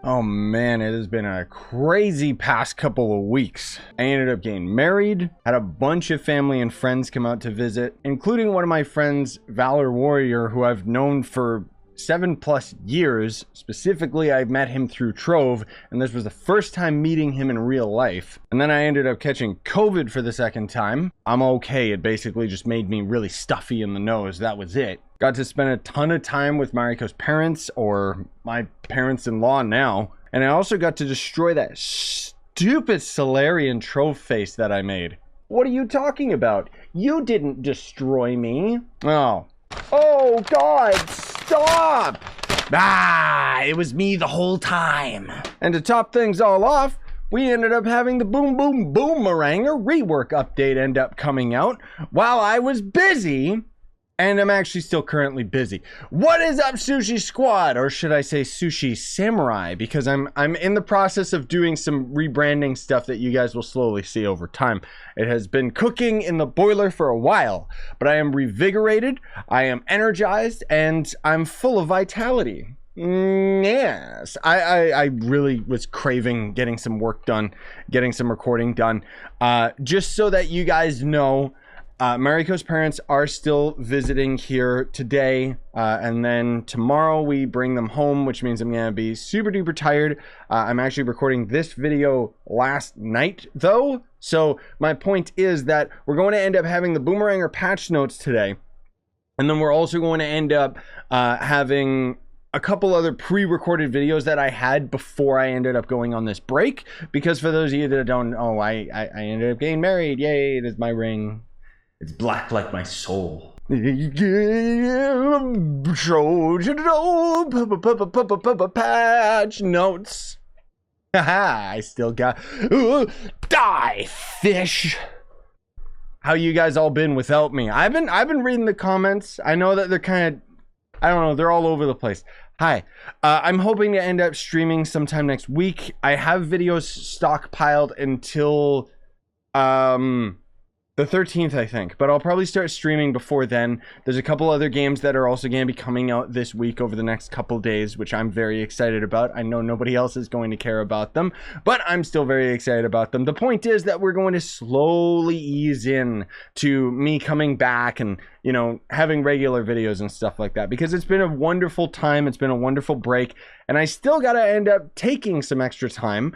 Oh man, it has been a crazy past couple of weeks. I ended up getting married, had a bunch of family and friends come out to visit, including one of my friends, Valor Warrior, who I've known for 7+ years. Specifically, I met him through Trove, and this was the first time meeting him in real life. And then I ended up catching COVID for the second time. I'm okay, it basically just made me really stuffy in the nose, that was it. Got to spend a ton of time with Mariko's parents, or my parents-in-law now. And I also got to destroy that stupid Solarian Trove face that I made. What are you talking about? You didn't destroy me. Oh God, stop! It was me the whole time. And to top things all off, we ended up having the Boomeranger Rework update end up coming out while I was busy. And I'm actually still currently busy. What is up, Scyushi Squad? Or should I say Scyushi Samurai? Because I'm in the process of doing some rebranding stuff that you guys will slowly see over time. It has been cooking in the boiler for a while, but I am revigorated, I am energized, and I'm full of vitality. Yes, I really was craving getting some work done, getting some recording done. Just so that you guys know, Mariko's parents are still visiting here today, and then tomorrow we bring them home, which means I'm gonna be super duper tired. I'm actually recording this video last night though, so my point is that we're going to end up having the Boomeranger patch notes today, and then we're also going to end up having a couple other pre-recorded videos that I had before I ended up going on this break, because for those of you that don't know, I ended up getting married. Yay, there's my ring. It's black like my soul. Patch notes. Haha, I still got die fish. How you guys all been without me? I've been reading the comments. I know that they're kind of, I don't know, they're all over the place. Hi, I'm hoping to end up streaming sometime next week. I have videos stockpiled until the 13th, I think, but I'll probably start streaming before then. There's a couple other games that are also going to be coming out this week over the next couple days, which I'm very excited about. I know nobody else is going to care about them, but I'm still very excited about them. The point is that we're going to slowly ease in to me coming back and, you know, having regular videos and stuff like that, because it's been a wonderful time. It's been a wonderful break, and I still got to end up taking some extra time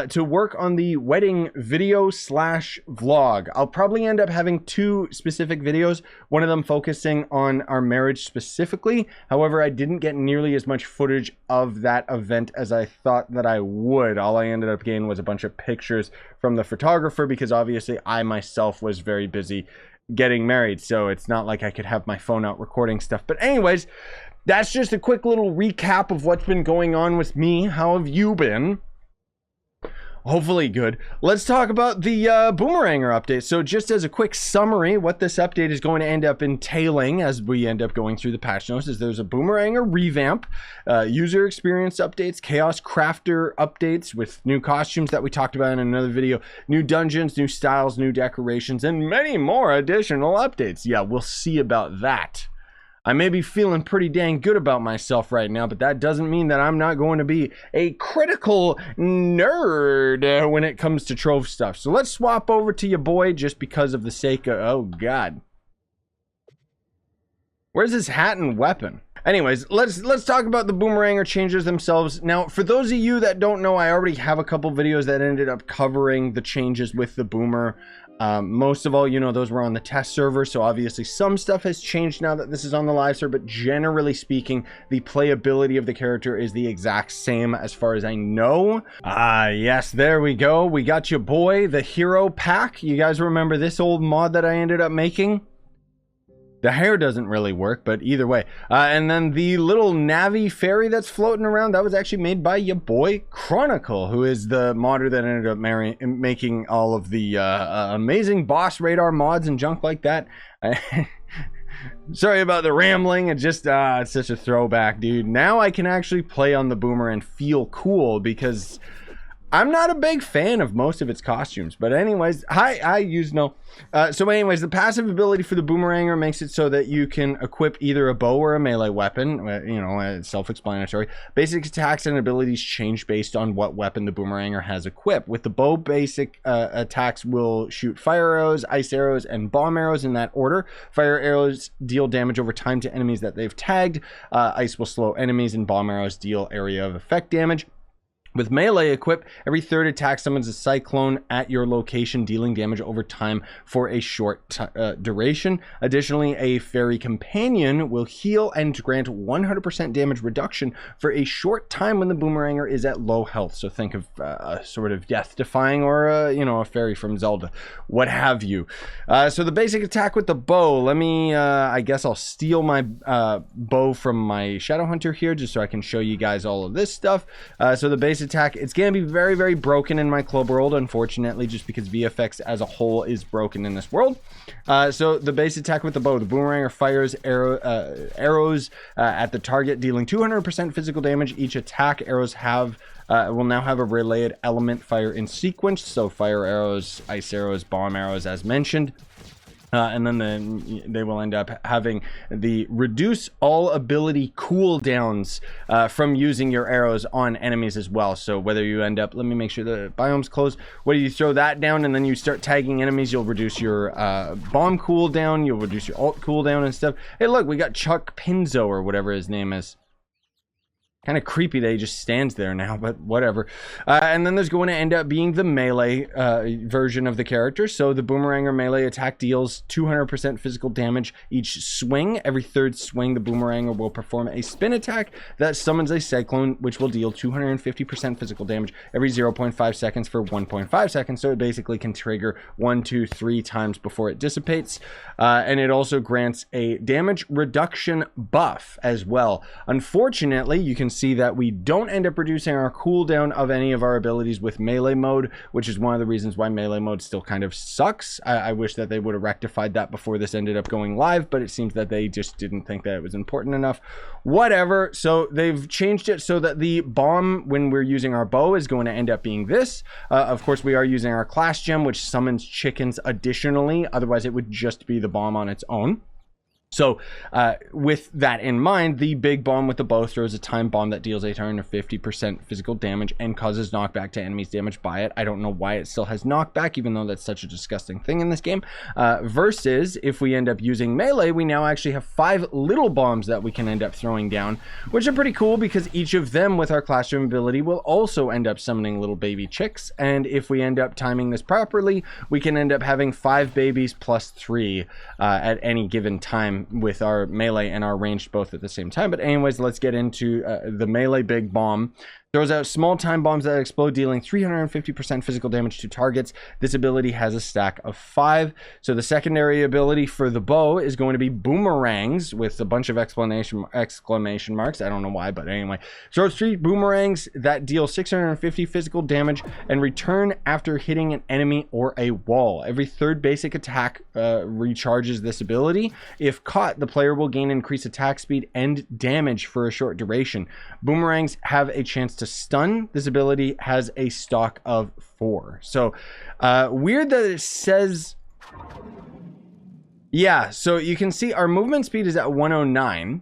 to work on the wedding video / vlog. I'll probably end up having 2 specific videos, one of them focusing on our marriage specifically. However, I didn't get nearly as much footage of that event as I thought that I would. All I ended up getting was a bunch of pictures from the photographer, because obviously I myself was very busy getting married, so it's not like I could have my phone out recording stuff. But anyways, that's just a quick little recap of what's been going on with me. How have you been? Hopefully good. Let's talk about the Boomeranger update. So just as a quick summary, what this update is going to end up entailing as we end up going through the patch notes is there's a Boomeranger revamp, user experience updates, Chaos Crafter updates with new costumes that we talked about in another video, new dungeons, new styles, new decorations, and many more additional updates. Yeah, we'll see about that. I may be feeling pretty dang good about myself right now, but that doesn't mean that I'm not going to be a critical nerd when it comes to Trove stuff. So let's swap over to your boy just because of the sake of, oh God. Where's his hat and weapon? Anyways, let's talk about the Boomeranger changes themselves. Now, for those of you that don't know, I already have a couple videos that ended up covering the changes with the Boomer. Most of all, you know, those were on the test server, so obviously some stuff has changed now that this is on the live server, but generally speaking, the playability of the character is the exact same as far as I know. Yes, there we go. We got your boy, the hero pack. You guys remember this old mod that I ended up making? The hair doesn't really work, but either way. And then the little Navi fairy that's floating around, that was actually made by your boy Chronicle, who is the modder that ended up making all of the amazing boss radar mods and junk like that. Sorry about the rambling. It just, it's such a throwback, dude. Now I can actually play on the Boomer and feel cool, because I'm not a big fan of most of its costumes, but anyways, I use no. So anyways, the passive ability for the Boomeranger makes it so that you can equip either a bow or a melee weapon. You know, self-explanatory. Basic attacks and abilities change based on what weapon the Boomeranger has equipped. With the bow, basic attacks will shoot fire arrows, ice arrows, and bomb arrows in that order. Fire arrows deal damage over time to enemies that they've tagged. Ice will slow enemies, and bomb arrows deal area of effect damage. With melee equip, every third attack summons a cyclone at your location, dealing damage over time for a short duration. Additionally, a fairy companion will heal and grant 100% damage reduction for a short time when the Boomeranger is at low health. So think of a sort of death-defying, or you know, a fairy from Zelda, what have you. So the basic attack with the bow. Let me, I guess I'll steal my bow from my Shadow Hunter here, just so I can show you guys all of this stuff. So the basic attack, it's going to be very, very broken in my club world, unfortunately, just because VFX as a whole is broken in this world. So the base attack with the bow, the Boomeranger fires arrows at the target, dealing 200% physical damage. Each attack arrows have will now have a relayed element fire in sequence, so fire arrows, ice arrows, bomb arrows as mentioned. And then they will end up having the reduce all ability cooldowns from using your arrows on enemies as well. So whether you end up, let me make sure the biome's closed, whether you throw that down and then you start tagging enemies, you'll reduce your bomb cooldown, you'll reduce your ult cooldown and stuff. Hey, look, we got Chuck Pinzo or whatever his name is. Kind of creepy that he just stands there now, but whatever. And then there's going to end up being the melee version of the character. So the Boomeranger melee attack deals 200% physical damage each swing. Every third swing, the Boomeranger will perform a spin attack that summons a cyclone, which will deal 250% physical damage every 0.5 seconds for 1.5 seconds. So it basically can trigger 1, 2, 3 times before it dissipates. And it also grants a damage reduction buff as well. Unfortunately, you can see that we don't end up reducing our cooldown of any of our abilities with melee mode, which is one of the reasons why melee mode still kind of sucks. I wish that they would have rectified that before this ended up going live, but it seems that they just didn't think that it was important enough. Whatever. So they've changed it so that the bomb, when we're using our bow, is going to end up being this. Of course, we are using our class gem, which summons chickens additionally. Otherwise, it would just be the bomb on its own. So with that in mind, the big bomb with the bow throws a time bomb that deals 850% physical damage and causes knockback to enemies damaged by it. I don't know why it still has knockback, even though that's such a disgusting thing in this game. Versus if we end up using melee, we now actually have 5 little bombs that we can end up throwing down, which are pretty cool because each of them with our classroom ability will also end up summoning little baby chicks. And if we end up timing this properly, we can end up having 5 babies plus 3 at any given time, with our melee and our ranged both at the same time. But anyways, let's get into the melee big bomb. Throws out small time bombs that explode, dealing 350% physical damage to targets. This ability has a stack of 5. So the secondary ability for the bow is going to be boomerangs with a bunch of exclamation marks. I don't know why, but anyway. Throws 3 boomerangs that deal 650 physical damage and return after hitting an enemy or a wall. Every third basic attack recharges this ability. If caught, the player will gain increased attack speed and damage for a short duration. Boomerangs have a chance to stun. This ability has a stock of 4. So weird that it says, yeah, so you can see our movement speed is at 109,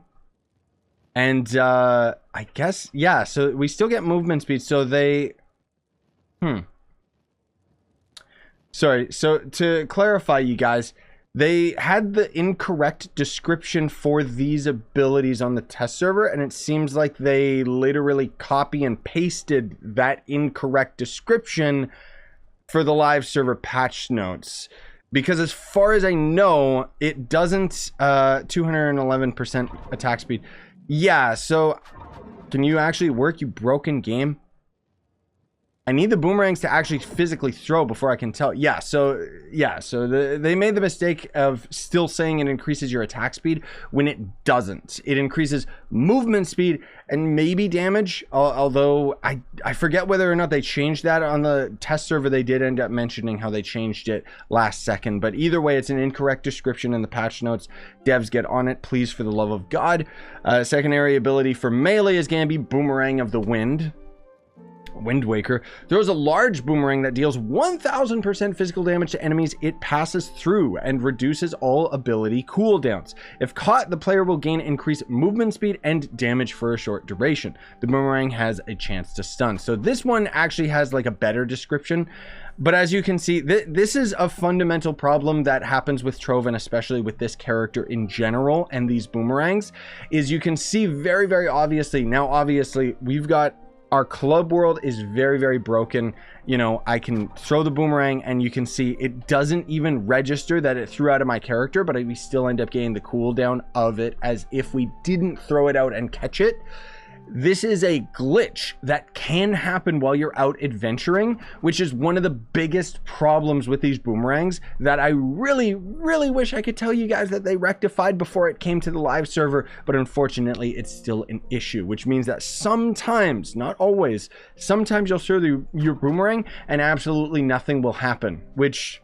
and I guess, yeah, so we still get movement speed. So they sorry, so to clarify, you guys, they had the incorrect description for these abilities on the test server, and it seems like they literally copy and pasted that incorrect description for the live server patch notes. Because as far as I know, it doesn't 211% attack speed. Yeah, so can you actually work, you broken game? I need the boomerangs to actually physically throw before I can tell. Yeah, so they made the mistake of still saying it increases your attack speed when it doesn't. It increases movement speed and maybe damage, although I forget whether or not they changed that on the test server. They did end up mentioning how they changed it last second, but either way, it's an incorrect description in the patch notes. Devs, get on it, please, for the love of God. Secondary ability for melee is going to be Boomerang of the Wind. Wind Waker, throws a large boomerang that deals 1000% physical damage to enemies it passes through and reduces all ability cooldowns. If caught, the player will gain increased movement speed and damage for a short duration. The boomerang has a chance to stun. So this one actually has like a better description. But as you can see, this is a fundamental problem that happens with Trove, and especially with this character in general and these boomerangs, is you can see very, very obviously. Now, obviously, we've got our club world is very, very broken. You know, I can throw the boomerang and you can see it doesn't even register that it threw out of my character, but we still end up getting the cooldown of it as if we didn't throw it out and catch it. This is a glitch that can happen while you're out adventuring, which is one of the biggest problems with these boomerangs that I really, really wish I could tell you guys that they rectified before it came to the live server, but unfortunately it's still an issue, which means that sometimes, not always, sometimes you'll throw your boomerang and absolutely nothing will happen, which...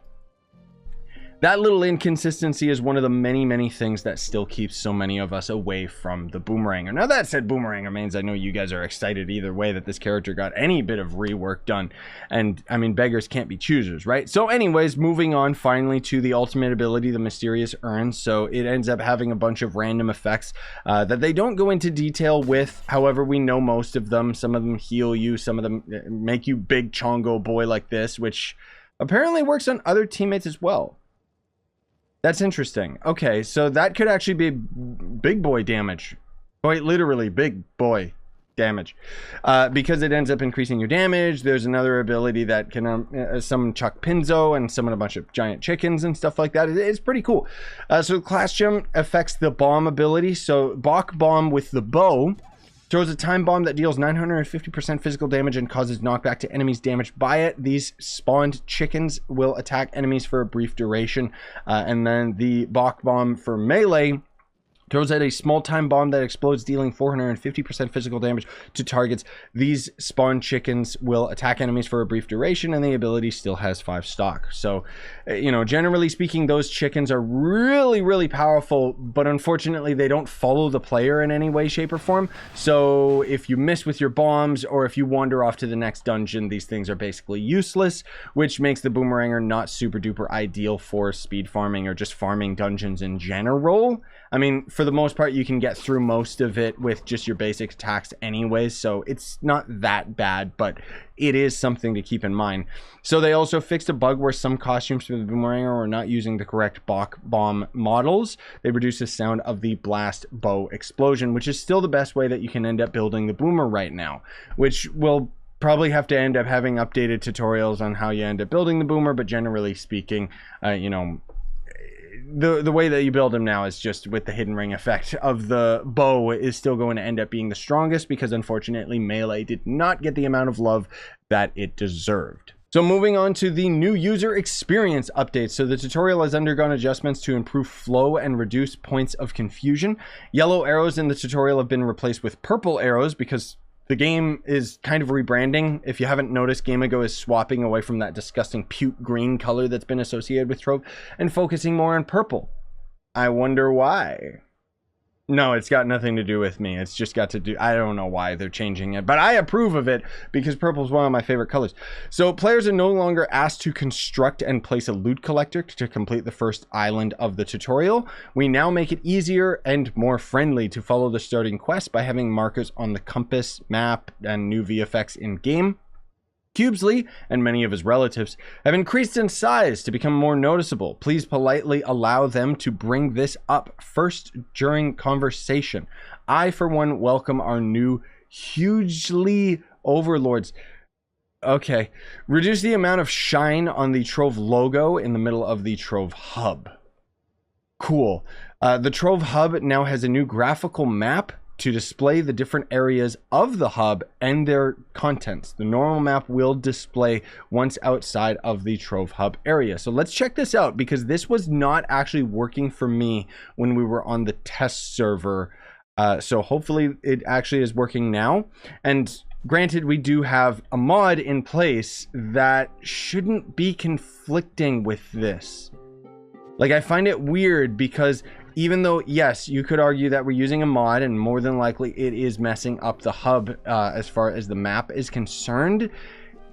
that little inconsistency is one of the many, many things that still keeps so many of us away from the Boomeranger. Now, that said, Boomeranger mains, I know you guys are excited either way that this character got any bit of rework done. And, I mean, beggars can't be choosers, right? So, anyways, moving on finally to the ultimate ability, the Mysterious Urn. So, it ends up having a bunch of random effects that they don't go into detail with. However, we know most of them. Some of them heal you. Some of them make you big chongo boy like this, which apparently works on other teammates as well. That's interesting. Okay, so that could actually be big boy damage. Quite literally, big boy damage. Because it ends up increasing your damage. There's another ability that can summon Chuck Pinzo and summon a bunch of giant chickens and stuff like that. It's pretty cool. So Class Gem affects the bomb ability. So Bach Bomb with the bow throws a time bomb that deals 950% physical damage and causes knockback to enemies damaged by it. These spawned chickens will attack enemies for a brief duration. And then the Bach Bomb for melee throws out a small time bomb that explodes, dealing 450% physical damage to targets. These spawn chickens will attack enemies for a brief duration, and the ability still has 5 stock. So, you know, generally speaking, those chickens are really, really powerful, but unfortunately, they don't follow the player in any way, shape, or form. So if you miss with your bombs, or if you wander off to the next dungeon, these things are basically useless, which makes the Boomeranger not super duper ideal for speed farming or just farming dungeons in general. I mean, for the most part, you can get through most of it with just your basic attacks anyways, so it's not that bad, but it is something to keep in mind. So they also fixed a bug where some costumes for the Boomeranger were not using the correct Bach Bomb models. They reduced the sound of the blast bow explosion, which is still the best way that you can end up building the Boomer right now, which will probably have to end up having updated tutorials on how you end up building the Boomer, but generally speaking, you know, the way that you build him now is just with the hidden ring effect of the bow is still going to end up being the strongest, because unfortunately melee did not get the amount of love that it deserved. So moving on to the new user experience updates. So the tutorial has undergone adjustments to improve flow and reduce points of confusion. Yellow arrows in the tutorial have been replaced with purple arrows because the game is kind of rebranding. If you haven't noticed, Game Ago is swapping away from that disgusting puke green color that's been associated with Trove and focusing more on purple. I wonder why. No, it's got nothing to do with me. It's just got to do... I don't know why they're changing it, but I approve of it because purple is one of my favorite colors. So players are no longer asked to construct and place a loot collector to complete the first island of the tutorial. We now make it easier and more friendly to follow the starting quest by having markers on the compass, map, and new VFX in-game. Cubesley and many of his relatives have increased in size to become more noticeable. Please politely allow them to bring this up first during conversation. I, for one, welcome our new hugely overlords. Okay. Reduce the amount of shine on the Trove logo in the middle of the Trove hub. Cool. The Trove hub now has a new graphical map to display the different areas of the hub and their contents. The normal map will display once outside of the Trove hub area. So let's check this out, because this was not actually working for me when we were on the test server. So hopefully it actually is working now. And granted, we do have a mod in place that shouldn't be conflicting with this. Like, I find it weird because even though, yes, you could argue that we're using a mod and more than likely it is messing up the hub as far as the map is concerned,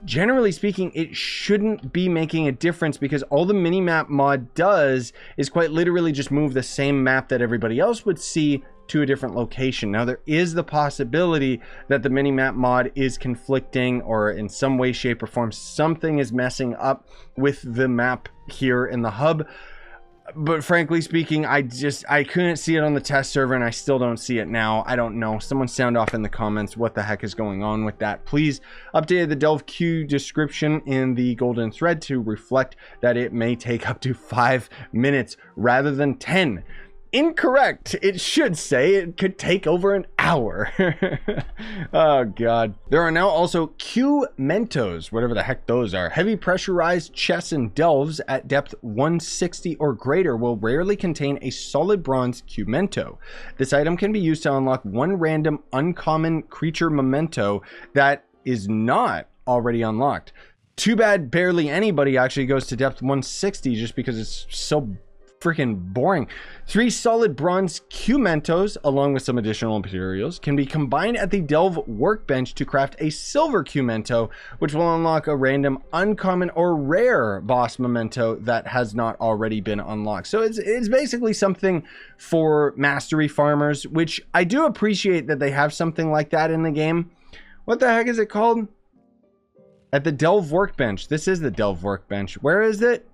generally speaking, it shouldn't be making a difference because all the minimap mod does is quite literally just move the same map that everybody else would see to a different location. Now, there is the possibility that the minimap mod is conflicting or in some way, shape, or form, something is messing up with the map here in the hub. But frankly speaking, I couldn't see it on the test server and I still don't see it now. I don't know. Someone sound off in the comments what the heck is going on with that. Please update the Delve Q description in the golden thread to reflect that it may take up to 5 minutes rather than 10. Incorrect. It should say it could take over an hour. Oh god. There are now also Q-Mentos, whatever the heck those are. Heavy pressurized chests and delves at depth 160 or greater will rarely contain a solid bronze Q-Mento. This item can be used to unlock one random uncommon creature memento that is not already unlocked. Too bad barely anybody actually goes to depth 160 just because it's so freaking boring. 3 solid bronze Q-Mentos along with some additional materials can be combined at the Delve workbench to craft a silver Q-Mento, which will unlock a random uncommon or rare boss memento that has not already been unlocked. So it's basically something for mastery farmers, which I do appreciate that they have something like that in the game. What the heck is it called? At the Delve workbench. This is the Delve workbench. Where is it?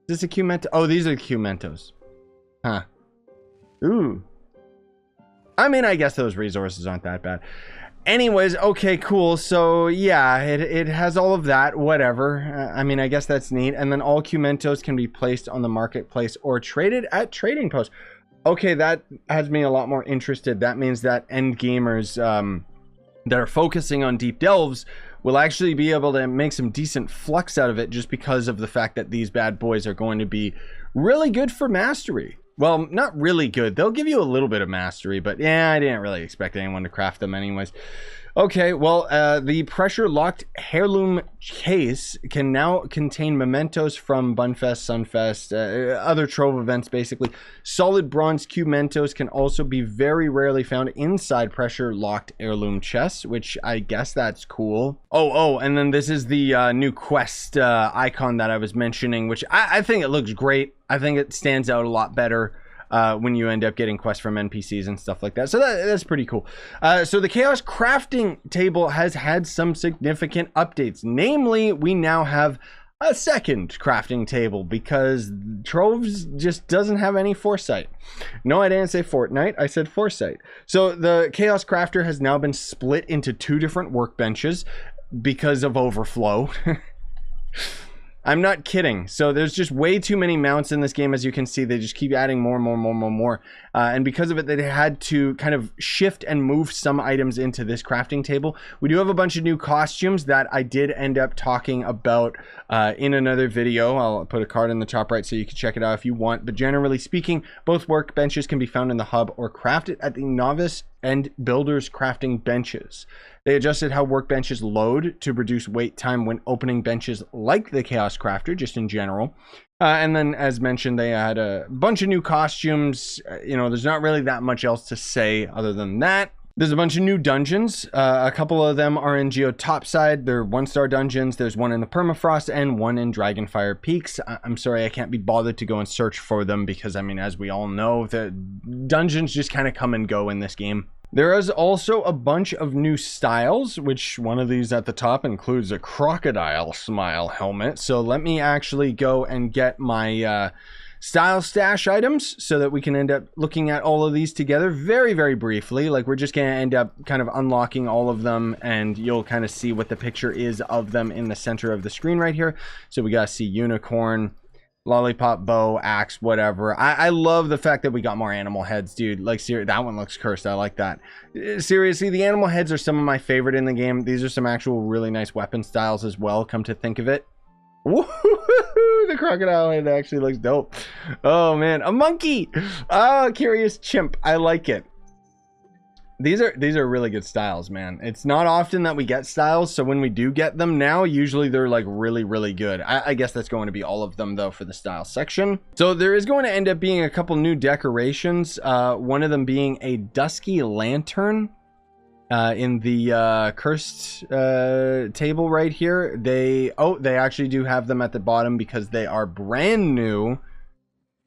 Is this a Q-Mento? Oh, these are Q-Mentos. Huh. Ooh. I mean, I guess those resources aren't that bad. Anyways, okay, cool. So, yeah, it has all of that. Whatever. I mean, I guess that's neat. And then all Q-Mentos can be placed on the marketplace or traded at trading posts. Okay, that has me a lot more interested. That means that end gamers that are focusing on deep delves will actually be able to make some decent flux out of it just because of the fact that these bad boys are going to be really good for mastery. Well, not really good. They'll give you a little bit of mastery, but yeah, I didn't really expect anyone to craft them anyways. Okay, well, the pressure-locked heirloom case can now contain mementos from Bunfest, Sunfest, other Trove events, basically. Solid bronze Q-Mentos can also be very rarely found inside pressure-locked heirloom chests, which I guess that's cool. Oh, and then this is the new quest icon that I was mentioning, which I think it looks great. I think it stands out a lot better when you end up getting quests from NPCs and stuff like that. So that's pretty cool. So the Chaos Crafting Table has had some significant updates. Namely, we now have a second crafting table because Troves just doesn't have any foresight. No, I didn't say Fortnite. I said foresight. So the Chaos Crafter has now been split into 2 different workbenches because of overflow. I'm not kidding. So there's just way too many mounts in this game. As you can see, they just keep adding more. And because of it, they had to kind of shift and move some items into this crafting table. We do have a bunch of new costumes that I did end up talking about in another video. I'll put a card in the top right so you can check it out if you want. But generally speaking, both workbenches can be found in the hub or crafted at the novice and builders crafting benches. They adjusted how workbenches load to reduce wait time when opening benches like the Chaos Crafter, just in general. And then, as mentioned, they had a bunch of new costumes. You know, there's not really that much else to say other than that. There's a bunch of new dungeons. A couple of them are in Geo Topside. They're 1-star dungeons. There's one in the Permafrost and one in Dragonfire Peaks. I'm sorry, I can't be bothered to go and search for them because, I mean, as we all know, the dungeons just kind of come and go in this game. There is also a bunch of new styles, which one of these at the top includes a crocodile smile helmet. So let me actually go and get my style stash items so that we can end up looking at all of these together very, very briefly. Like, we're just going to end up kind of unlocking all of them, and you'll kind of see what the picture is of them in the center of the screen right here. So we got to see unicorn, lollipop, bow, axe, whatever. I love the fact that we got more animal heads, dude. Like, that one looks cursed. I like that. Seriously, the animal heads are some of my favorite in the game. These are some actual really nice weapon styles as well, come to think of it. Woo-hoo-hoo-hoo! The crocodile head actually looks dope. Oh man, a monkey. Oh, curious chimp. I like it. These are really good styles, man. It's not often that we get styles, so when we do get them now, usually they're like really, really good. I guess that's going to be all of them though for the style section. So there is going to end up being a couple new decorations. One of them being a dusky lantern in the cursed table right here. They actually do have them at the bottom because they are brand new.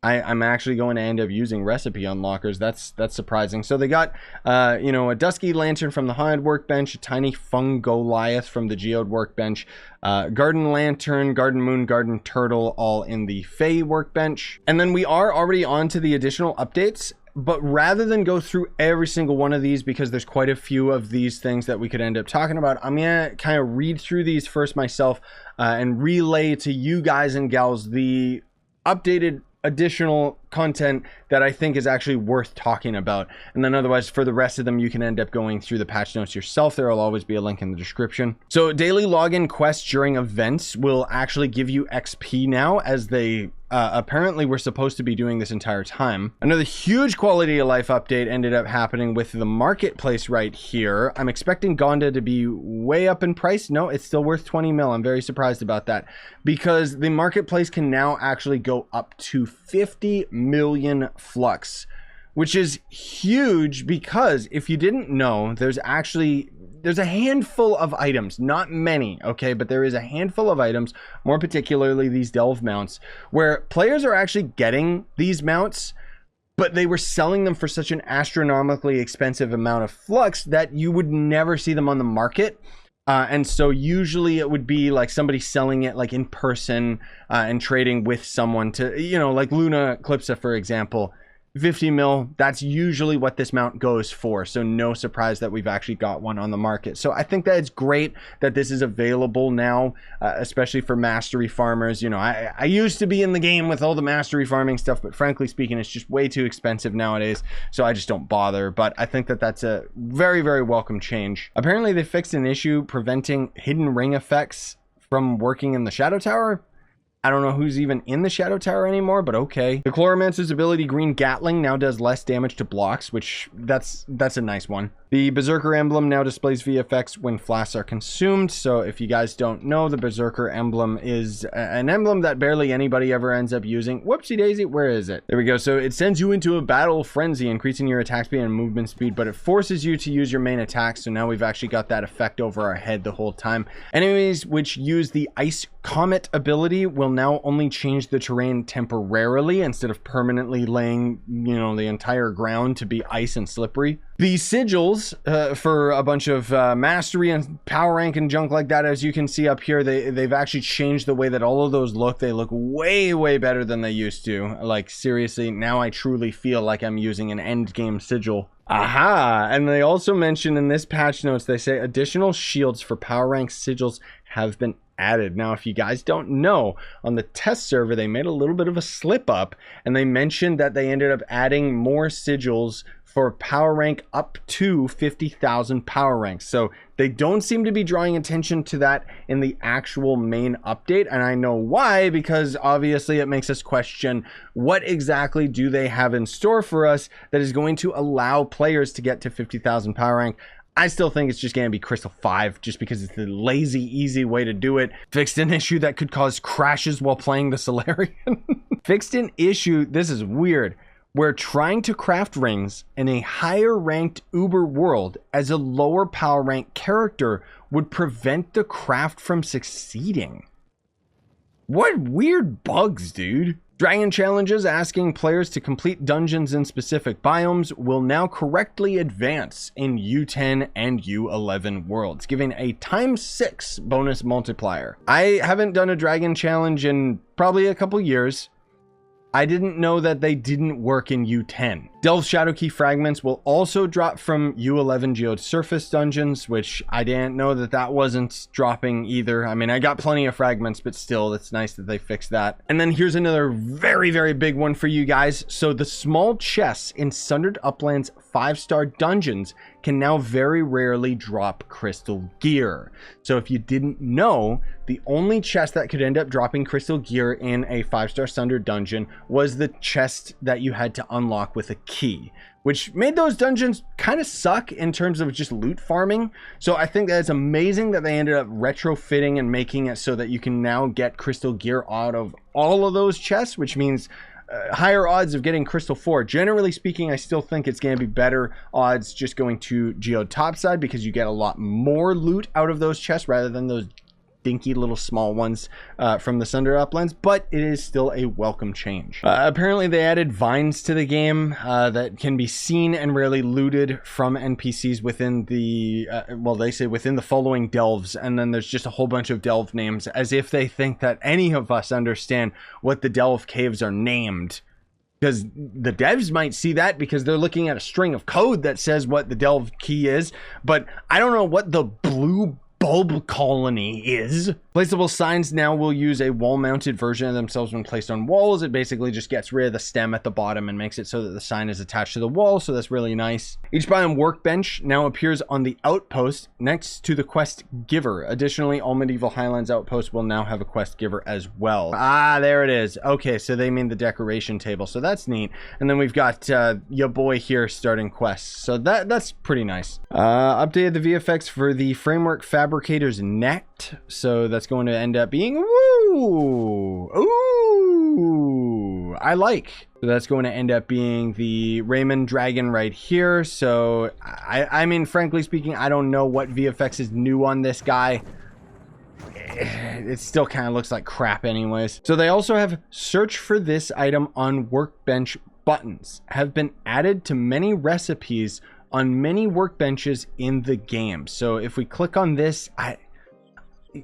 I'm actually going to end up using recipe unlockers. That's surprising. So they got, you know, a dusky lantern from the Haunted workbench, a tiny Fungoliath from the Geode workbench, garden lantern, garden moon, garden turtle, all in the Fey workbench. And then we are already on to the additional updates. But rather than go through every single one of these, because there's quite a few of these things that we could end up talking about, I'm going to kind of read through these first myself and relay to you guys and gals the updated additional content that I think is actually worth talking about. And then otherwise for the rest of them, you can end up going through the patch notes yourself. There will always be a link in the description. So daily login quests during events will actually give you XP now, as they apparently were supposed to be doing this entire time. Another huge quality of life update ended up happening with the marketplace right here. I'm expecting Gonda to be way up in price. No, it's still worth 20 mil. I'm very surprised about that, because the marketplace can now actually go up to 50 million Flux, which is huge, because if you didn't know, there's a handful of items, not many, okay, but there is a handful of items, more particularly these delve mounts, where players are actually getting these mounts, but they were selling them for such an astronomically expensive amount of Flux that you would never see them on the market. And so usually it would be like somebody selling it like in person and trading with someone to, you know, like Luna Eclipsa, for example. 50 mil, that's usually what this mount goes for. So no surprise that we've actually got one on the market. So I think that it's great that this is available now, especially for mastery farmers. You know, I used to be in the game with all the mastery farming stuff, but frankly speaking, it's just way too expensive nowadays. So I just don't bother. But I think that that's a very, very welcome change. Apparently they fixed an issue preventing hidden ring effects from working in the Shadow Tower. I don't know who's even in the Shadow Tower anymore, but okay. The Chloromancer's ability Green Gatling now does less damage to blocks, which that's a nice one. The Berserker emblem now displays VFX when flasks are consumed. So if you guys don't know, the Berserker emblem is an emblem that barely anybody ever ends up using. Whoopsie daisy, where is it? There we go. So it sends you into a battle frenzy, increasing your attack speed and movement speed, but it forces you to use your main attack. So now we've actually got that effect over our head the whole time. Enemies which use the Ice Comet ability will now only change the terrain temporarily instead of permanently laying, you know, the entire ground to be ice and slippery. The sigils for a bunch of mastery and power rank and junk like that, as you can see up here, they've actually changed the way that all of those look. They look way, way better than they used to. Like, seriously, now I truly feel like I'm using an end game sigil. Aha! And they also mention in this patch notes, they say additional shields for power rank sigils have been added. Now, if you guys don't know, on the test server, they made a little bit of a slip up, and they mentioned that they ended up adding more sigils for power rank up to 50,000 power ranks. So they don't seem to be drawing attention to that in the actual main update. And I know why, because obviously it makes us question what exactly do they have in store for us that is going to allow players to get to 50,000 power rank. I still think it's just going to be Crystal 5, just because it's the lazy, easy way to do it. Fixed an issue that could cause crashes while playing the Solarian. Fixed an issue, this is weird, where trying to craft rings in a higher ranked Uber world as a lower power rank character would prevent the craft from succeeding. What weird bugs, dude. Dragon challenges asking players to complete dungeons in specific biomes will now correctly advance in U10 and U11 worlds, giving a ×6 bonus multiplier. I haven't done a dragon challenge in probably a couple years. I didn't know that they didn't work in U10. Delve Shadow Key fragments will also drop from U11 Geode Surface dungeons, which I didn't know that that wasn't dropping either. I mean, I got plenty of fragments, but still, it's nice that they fixed that. And then here's another very, very big one for you guys. So the small chests in Sundered Uplands 5-star dungeons can now very rarely drop crystal gear. So if you didn't know, the only chest that could end up dropping crystal gear in a 5-star Sundered dungeon was the chest that you had to unlock with a key. key, which made those dungeons kind of suck in terms of just loot farming. So I think that it's amazing that they ended up retrofitting and making it so that you can now get crystal gear out of all of those chests, which means higher odds of getting crystal 4. Generally speaking, I still think it's going to be better odds just going to geode topside, because you get a lot more loot out of those chests rather than those dinky little small ones from the Sundered Uplands, but it is still a welcome change. Apparently they added vines to the game that can be seen and rarely looted from NPCs within the, well, they say within the following delves, and then there's just a whole bunch of delve names, as if they think that any of us understand what the delve caves are named. Because the devs might see that because they're looking at a string of code that says what the delve key is, but I don't know what the blue bulb colony is. Placeable signs now will use a wall-mounted version of themselves when placed on walls. It basically just gets rid of the stem at the bottom and makes it so that the sign is attached to the wall, so that's really nice. Each biome workbench now appears on the outpost next to the quest giver. Additionally, all medieval Highlands outposts will now have a quest giver as well. Ah, there it is. Okay, so they mean the decoration table, so that's neat. And then we've got your boy here starting quests, so that's pretty nice. Updated the VFX for the framework fabricator's net, so that's going to end up being I like. So that's going to end up being the Raymond dragon right here. So I mean, frankly speaking, I don't know what VFX is new on this guy. It still kind of looks like crap anyways. So they also have search for this item on workbench buttons have been added to many recipes on many workbenches in the game. So if we click on this,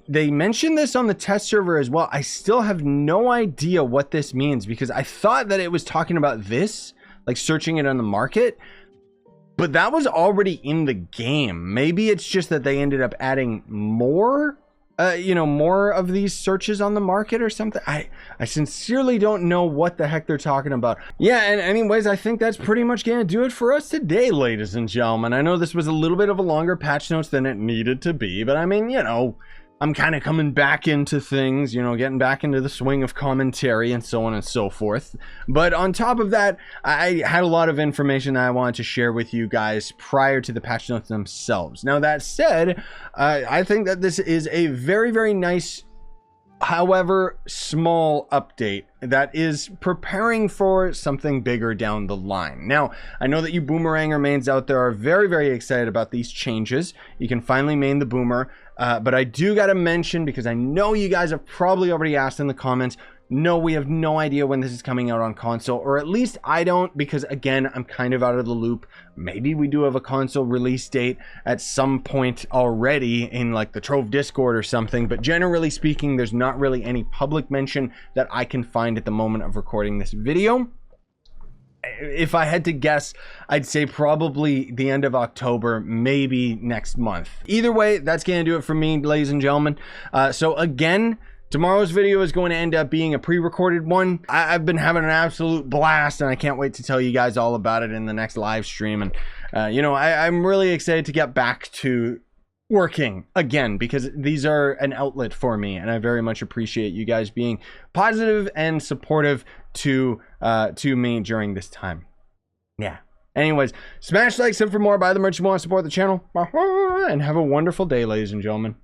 they mentioned this on the test server as well. I still have no idea what this means, because I thought that it was talking about this, like searching it on the market, but that was already in the game. Maybe it's just that they ended up adding more, you know, more of these searches on the market or something. I sincerely don't know what the heck they're talking about. Yeah, and anyways, I think that's pretty much gonna do it for us today, ladies and gentlemen. I know this was a little bit of a longer patch notes than it needed to be, but I mean, you know, I'm kind of coming back into things, you know, getting back into the swing of commentary and so on and so forth. But on top of that, I had a lot of information that I wanted to share with you guys prior to the patch notes themselves. Now, that said, I think that this is a very, very nice, however small update that is preparing for something bigger down the line. Now, I know that you Boomeranger mains out there are very, very excited about these changes. You can finally main the Boomer, but I do got to mention, because I know you guys have probably already asked in the comments, no, we have no idea when this is coming out on console, or at least I don't, because again, I'm kind of out of the loop. Maybe we do have a console release date at some point already in like the Trove Discord or something, but generally speaking, there's not really any public mention that I can find at the moment of recording this video. If I had to guess, I'd say probably the end of October, maybe next month. Either way, that's gonna do it for me, ladies and gentlemen. So again, tomorrow's video is going to end up being a pre-recorded one. I've been having an absolute blast, and I can't wait to tell you guys all about it in the next live stream. And you know, I'm really excited to get back to working again, because these are an outlet for me, and I very much appreciate you guys being positive and supportive to me during this time. Yeah. Anyways, smash like, sub for more, buy the merch you want to support the channel, and have a wonderful day, ladies and gentlemen.